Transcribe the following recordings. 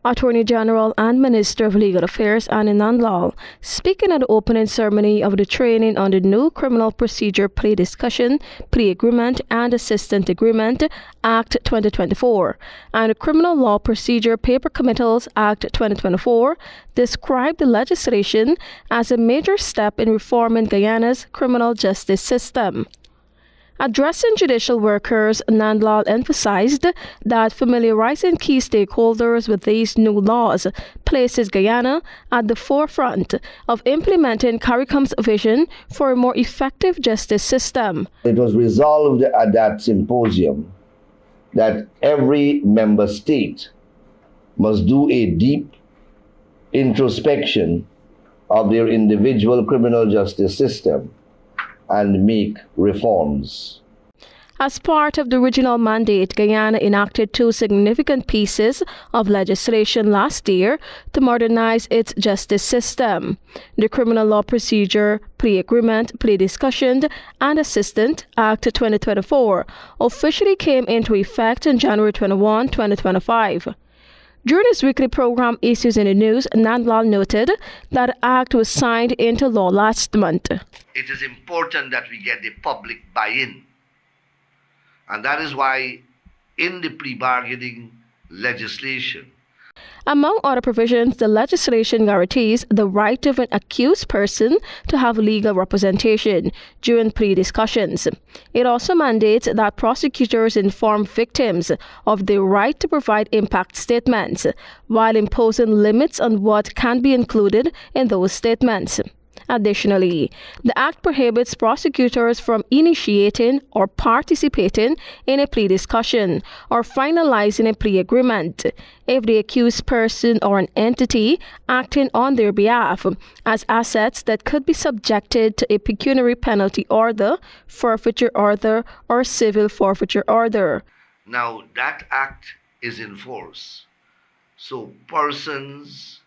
Attorney General and Minister of Legal Affairs Anand Lal, speaking at the opening ceremony of the training on the new Criminal Procedure Plea Discussion, Plea Agreement and Assistant Agreement Act 2024 and the Criminal Law Procedure Paper Committals Act 2024, described the legislation as a major step in reforming Guyana's criminal justice system. Addressing judicial workers, Anand Lal emphasized that familiarizing key stakeholders with these new laws places Guyana at the forefront of implementing CARICOM's vision for a more effective justice system. It was resolved at that symposium that every member state must do a deep introspection of their individual criminal justice system and make reforms. As part of the original mandate, Guyana enacted two significant pieces of legislation last year to modernize its justice system. The Criminal Law Procedure, Plea Agreement, Plea Discussion, and Assistant Act 2024 officially came into effect on January 21, 2025. During his weekly program Issues in the News, Anand Lal noted that the act was signed into law last month. It is important that we get the public buy-in. And that is why in the plea bargaining legislation, among other provisions, the legislation guarantees the right of an accused person to have legal representation during plea discussions. It also mandates that prosecutors inform victims of their right to provide impact statements, while imposing limits on what can be included in those statements. Additionally, the Act prohibits prosecutors from initiating or participating in a plea discussion or finalizing a plea agreement if the accused person or an entity acting on their behalf has assets that could be subjected to a pecuniary penalty order, forfeiture order, or civil forfeiture order. Now that act is in force, so persons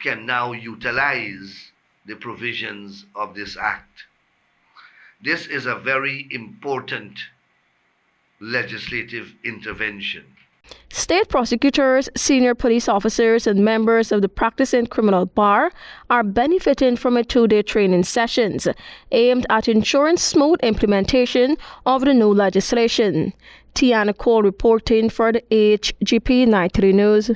can now utilize the provisions of this act. This is a very important legislative intervention. State prosecutors, senior police officers, and members of the practicing criminal bar are benefiting from a 2-day training sessions aimed at ensuring smooth implementation of the new legislation. Tiana Cole reporting for the HGP 93 News.